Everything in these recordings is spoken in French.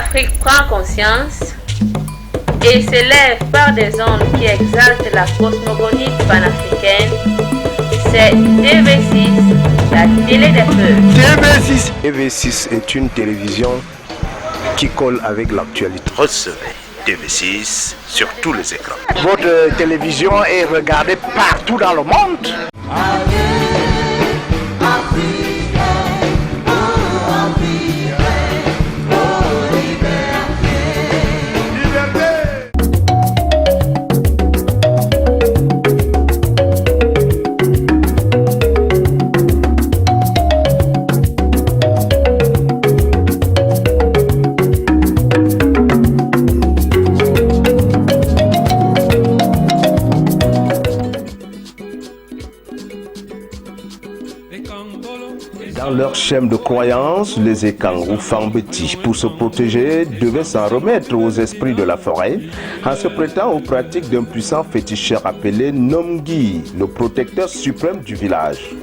l'Afrique prend conscience et s'élève par des ondes qui exaltent la cosmogonie panafricaine, c'est TV6, la télé des peuples. TV6 est une télévision qui colle avec l'actualité. Recevez TV6 sur tous les écrans. Votre télévision est regardée partout dans le monde. Dans leur chaîne de croyance, les Ekang ou Fambeti, pour se protéger, devaient s'en remettre aux esprits de la forêt en se prêtant aux pratiques d'un puissant féticheur appelé Nomgi, le protecteur suprême du village.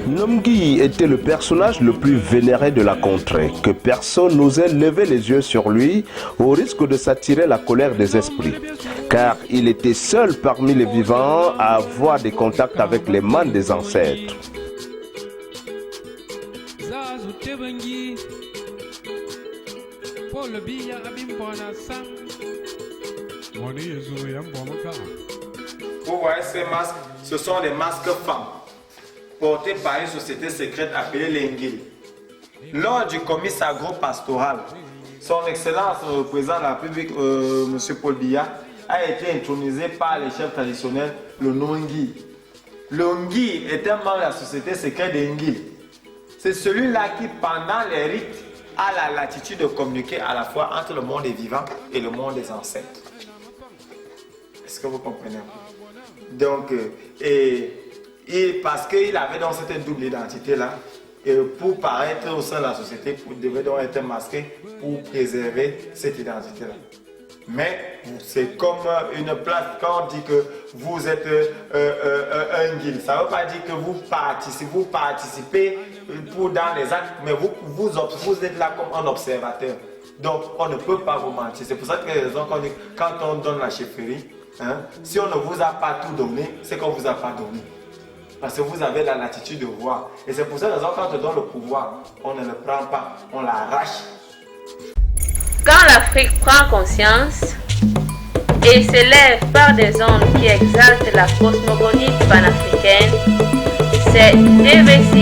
Nomgi était le personnage le plus vénéré de la contrée, que personne n'osait lever les yeux sur lui au risque de s'attirer la colère des esprits, car il était seul parmi les vivants à avoir des contacts avec les mânes des ancêtres. Vous voyez ces masques, ce sont des masques femmes, porté par une société secrète appelée l'Engil. Lors du comice agro-pastoral, son excellence le président de la République, M. Paul Biya, a été intronisé par les chefs traditionnels, le Nongi. Le Ngi est un membre de la société secrète d'Engil. C'est celui-là qui, pendant les rites, a la latitude de communiquer à la fois entre le monde des vivants et le monde des ancêtres. Est-ce que vous comprenez? Donc, parce qu'il avait donc cette double identité-là, et pour paraître au sein de la société, il devait donc être masqué pour préserver cette identité-là. Mais c'est comme une place, quand on dit que vous êtes un guide, ça ne veut pas dire que vous participez dans les actes, mais vous êtes là comme un observateur. Donc on ne peut pas vous mentir. C'est pour ça que quand on donne la chefferie, hein, si on ne vous a pas tout donné, c'est qu'on ne vous a pas donné. Parce que vous avez la latitude de voir. Et c'est pour ça que quand on te donne le pouvoir, on ne le prend pas, on l'arrache. Quand l'Afrique prend conscience et s'élève par des ondes qui exaltent la cosmogonie panafricaine, c'est TV6,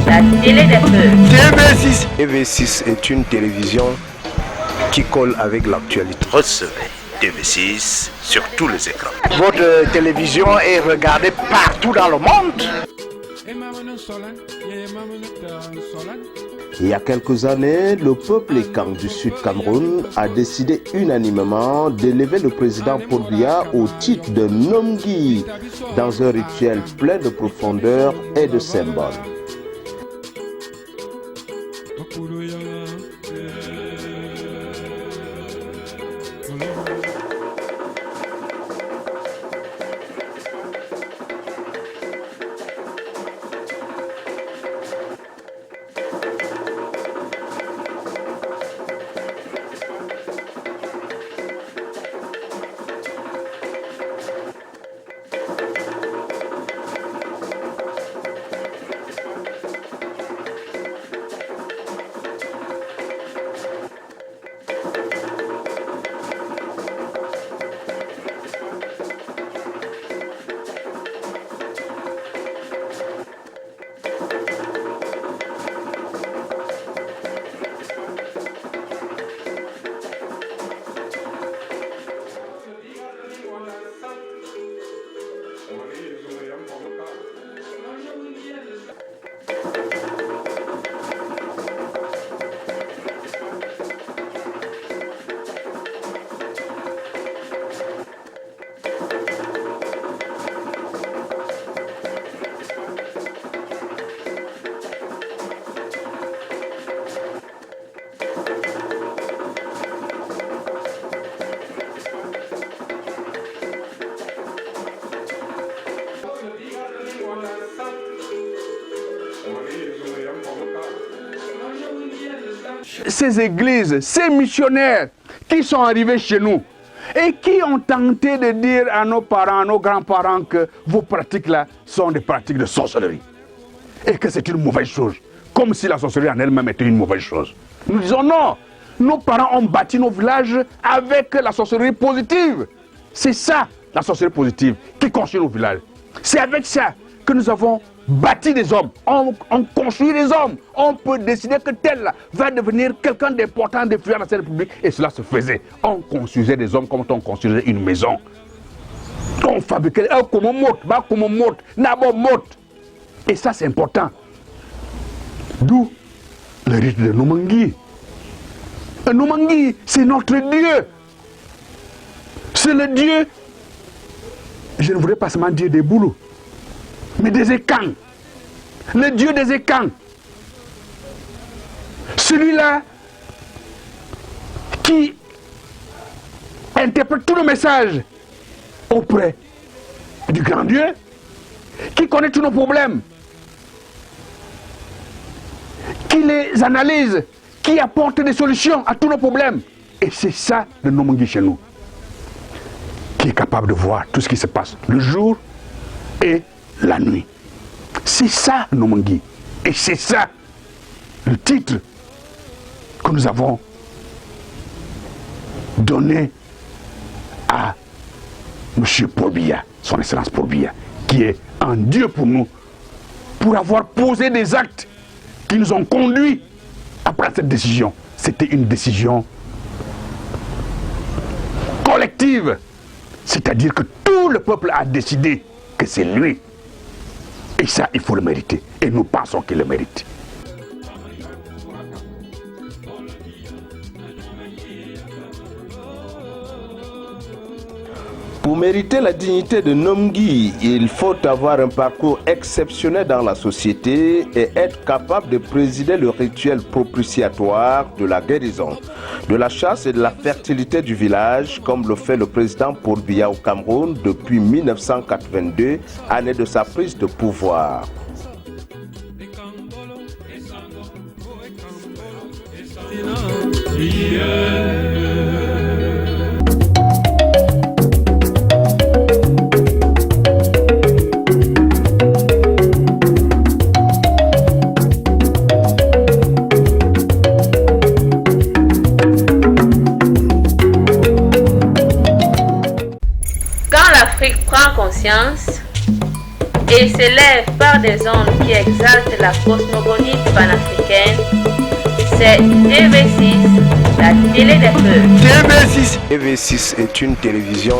la télé des peuples. TV6 est une télévision qui colle avec l'actualité. Recevez TV6 sur tous les écrans. Votre télévision est regardée partout dans le monde. Il y a quelques années, le peuple Ekang du Sud Cameroun a décidé unanimement d'élever le président Paul Biya au titre de Nomgi dans un rituel plein de profondeur et de symboles. ces églises, ces missionnaires qui sont arrivés chez nous et qui ont tenté de dire à nos parents, à nos grands-parents que vos pratiques-là sont des pratiques de sorcellerie et que c'est une mauvaise chose, comme si la sorcellerie en elle-même était une mauvaise chose. Nous disons non, nos parents ont bâti nos villages avec la sorcellerie positive. C'est ça, la sorcellerie positive, qui construit nos villages. C'est avec ça que nous avons bâti des hommes, on construit des hommes. On peut décider que tel va devenir quelqu'un d'important, d'influent dans cette république. Et cela se faisait. On construisait des hommes comme on construisait une maison. On fabriquait un comme mot, n'abo mot. Et ça c'est important. D'où le rite de Noumangui. Noumangui, c'est notre Dieu. C'est le Dieu, je ne voudrais pas seulement dire des boulots, mais des écangs. Le Dieu des écangs. Celui-là qui interprète tout le message auprès du grand Dieu, qui connaît tous nos problèmes, qui les analyse, qui apporte des solutions à tous nos problèmes. Et c'est ça le Noumangui chez nous, qui est capable de voir tout ce qui se passe le jour et la nuit. C'est ça le Noumangui. Et c'est ça le titre que nous avons donné à M. Paul Biya, son excellence Paul Biya, qui est un Dieu pour nous, pour avoir posé des actes qui nous ont conduits à prendre cette décision. C'était une décision collective, c'est-à-dire que tout le peuple a décidé que c'est lui. Et ça, il faut le mériter. Et nous pensons qu'il le mérite. Pour mériter la dignité de Noumangui, il faut avoir un parcours exceptionnel dans la société et être capable de présider le rituel propitiatoire de la guérison, de la chasse et de la fertilité du village, comme le fait le président Paul Biya au Cameroun depuis 1982, année de sa prise de pouvoir. L'Afrique prend conscience et s'élève par des ondes qui exaltent la cosmogonie panafricaine. C'est TV6, la télé des peuples. TV6 est une télévision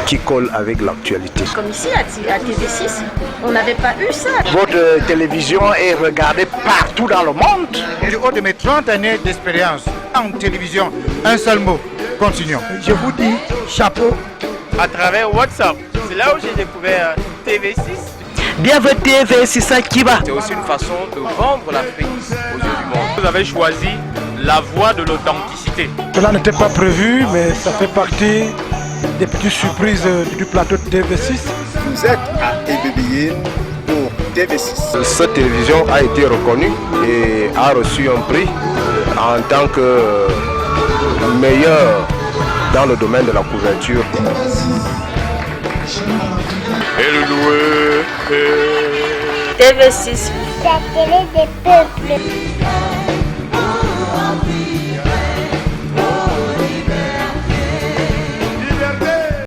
qui colle avec l'actualité. Comme ici à TV6, on n'avait pas eu ça. Votre télévision est regardée partout dans le monde. Du haut de mes 30 années d'expérience en télévision, un seul mot, continuons. Je vous dis chapeau. À travers WhatsApp, c'est là où j'ai découvert TV6. Bienvenue TV6 qui va. C'est aussi une façon de vendre l'Afrique aux yeux du monde. Vous avez choisi la voie de l'authenticité. Cela n'était pas prévu, mais ça fait partie des petites surprises du plateau de TV6. Vous êtes à Ebébéyine pour TV6. Cette télévision a été reconnue et a reçu un prix en tant que meilleure dans le domaine de la couverture. Et le loué. TV6, la télé des peuples.